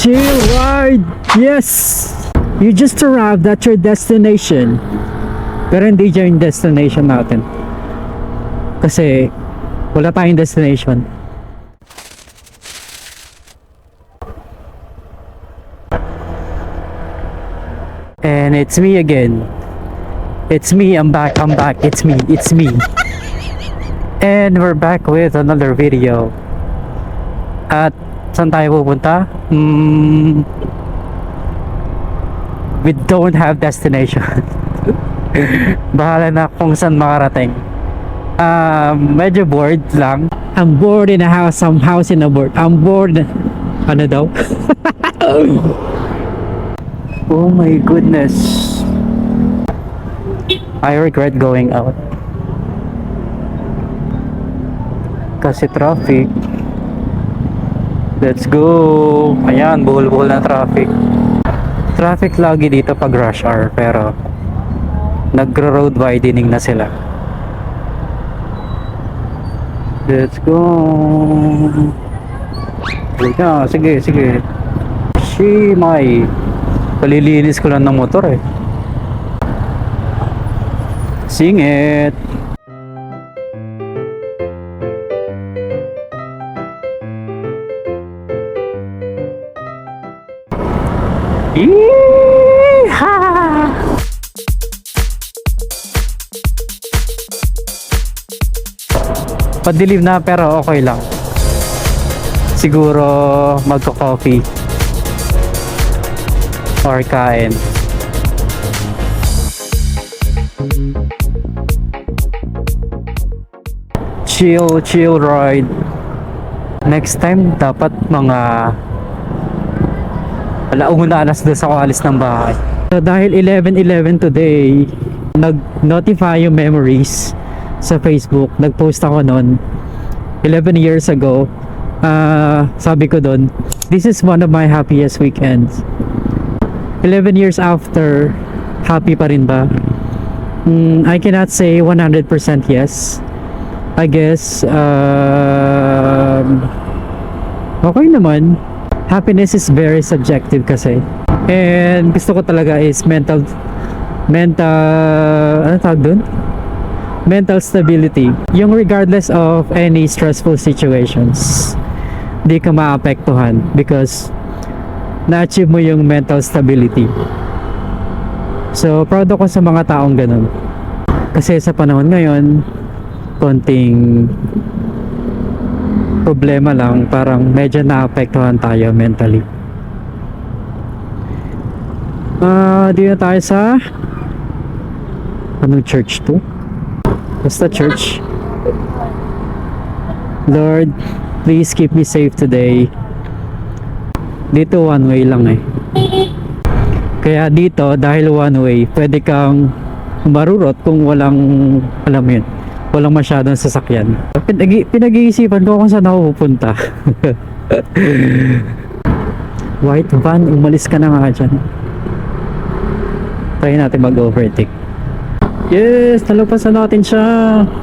Chill ride! Yes! You just arrived at your destination. Pero hindi dyan yung destination natin. Kasi wala tayong destination. And it's me again. It's me, I'm back, it's me. And we're back with another video. At saan tayo pupunta? We don't have destination. Bahala na kung saan makarating. Medyo bored lang. I'm bored in a house, some house in a board. I'm bored. Ano daw? Oh my goodness. I regret going out. Kasi traffic. Let's go. Ayan, buhol-buhol na traffic. Traffic lagi dito pag rush hour, pero nagro-road widening na sila. Let's go. Yeah, sige. May palilinis ko lang ng motor eh. Sing it. Yeehaw! Padilim na pero okay lang. Siguro magko-coffee or kain. Chill ride. Next time dapat mga alauna, alas 2 ako alis ng bahay. So dahil 11/11 today, nag-notify yung memories sa Facebook. Nag-post ako noon 11 years ago. Sabi ko doon, this is one of my happiest weekends. 11 years after, happy pa rin ba? I cannot say 100% yes. I guess okay naman. Happiness is very subjective kasi. And gusto ko talaga is mental ano tawag dun? Mental stability. Yung regardless of any stressful situations, di ka maapektuhan because na-achieve mo yung mental stability. So proud ako sa mga taong ganun. Kasi sa panahon ngayon, konting problema lang, parang medyo naapektuhan tayo mentally. Dito tayo sa anong church to? Basta church. Lord, please keep me safe today. Dito one way lang eh. Kaya dito dahil one way, pwede kang marurot kung walang, alam mo yun, walang masyadong sasakyan. Pinag-iisipan ko kung saan ako pupunta. White van, umalis ka na nga dyan. Try natin mag-overtake. Yes, nalapasan natin siya.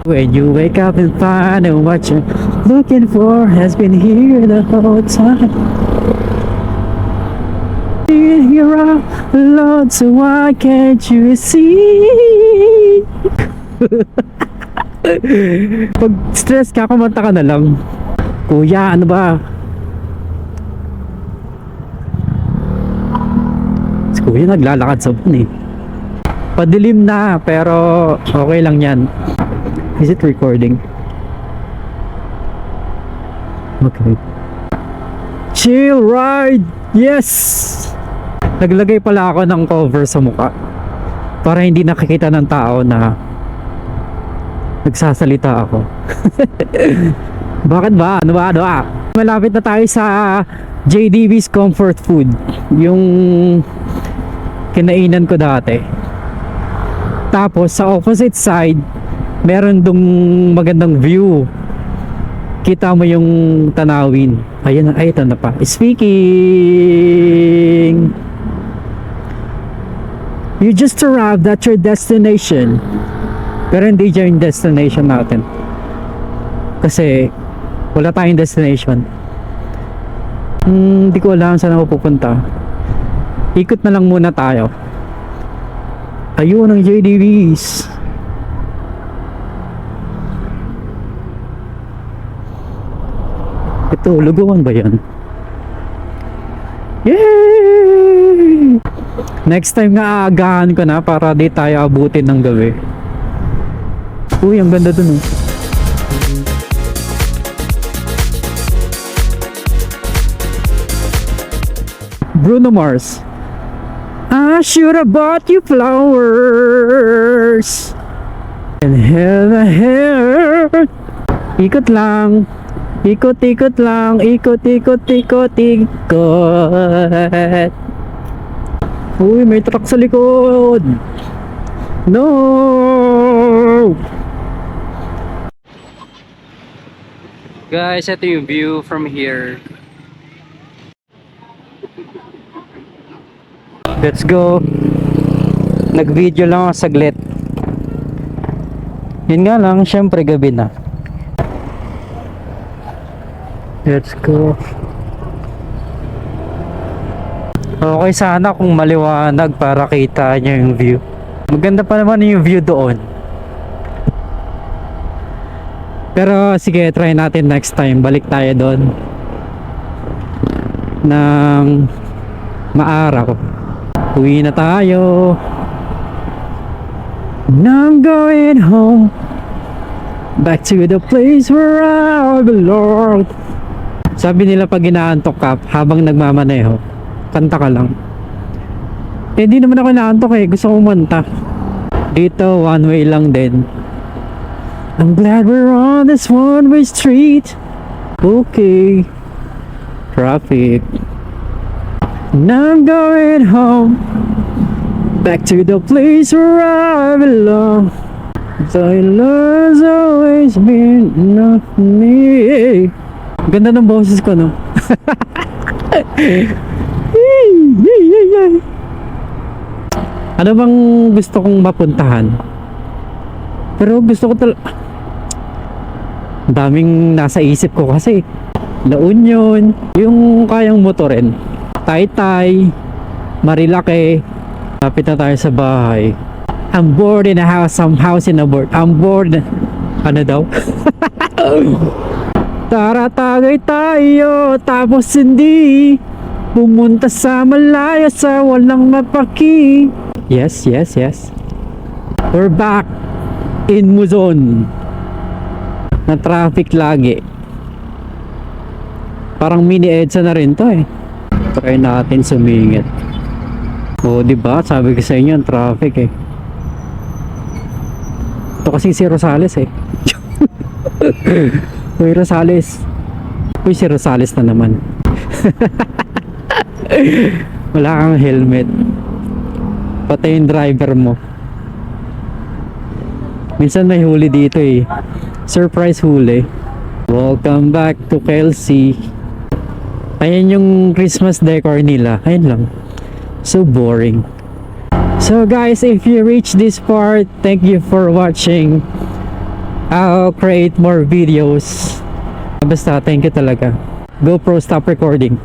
When you wake up and find out what you're looking for has been here the whole time. You're all alone, so why can't you see? Pag stress ka, kumanta ka na lang. Kuya, ano ba? Si kuya naglalakad sa buwan eh. Padilim na, pero okay lang yan. Is it recording? Okay. Chill ride! Yes! Naglagay pala ako ng cover sa mukha para hindi nakikita ng tao na nagsasalita ako. Bakit ba? Ano ba? Malapit na tayo sa JDB's Comfort Food, yung kinainan ko dati. Tapos sa opposite side, meron dong magandang view. Kita mo yung tanawin. Ayun, ay ito na pa. Speaking. You just arrived at your destination. Pero hindi dyan yung destination natin. Kasi wala tayong destination. Hindi ko alam saan ako pupunta. Ikot na lang muna tayo. Ayun ang JDBs. Ito, lugawan ba yan? Yay! Next time nga aagahan ko na para di tayo abutin ng gabi. Uy, ang ganda dun oh. Bruno Mars. I should have bought you flowers and held a hair. Ikot lang. Ikot, ikot lang. Ikot, ikot, ikot, ikot. Uy, may truck sa likod. No! Guys, ito yung view from here. Let's go. Nag-video lang ako saglit. Yun nga lang, syempre gabi na. Let's go. Okay sana kung maliwanag para kita nyo yung view. Maganda pa naman yung view doon. Pero sige, try natin next time. Balik tayo doon ng maaraw. Uwi na tayo. Now I'm going home, back to the place where I belong. Sabi nila pag inaantok ka habang nagmamaneho, kanta ka lang. Eh di naman ako inaantok eh, gusto ko kumanta. Dito one way lang din. I'm glad we're on this one way street. Okay. Traffic. Now I'm going home, back to the place where I belong. Thy love's always been enough for me. Ganda ng boses ko, no? Ano bang gusto kong mapuntahan? Pero gusto ko daming nasa isip ko kasi. La Union, yung kayang motorin. Taytay, Marilake. Lapit na tayo sa bahay. I'm bored in a house, some house in a board. I'm bored. Ano daw? Tara tagay tayo, tapos hindi pumunta sa malayo sa walang mapaki. Yes, yes, yes. We're back in Muzon. Na traffic lagi. Parang mini EDSA na rin to eh. Try natin sumingit. O diba, sabi ko sa inyo ang traffic eh. Ito kasi si Rosales eh. Uy Rosales. Uy si Rosales na naman. Wala kang helmet. Patay yung driver mo. Minsan may huli dito eh. Surprise huli. Welcome back to Kelsey. Ayan yung Christmas decor nila. Ayun lang. So boring. So guys, if you reach this part, thank you for watching. I'll create more videos. Basta, thank you talaga. GoPro, stop recording.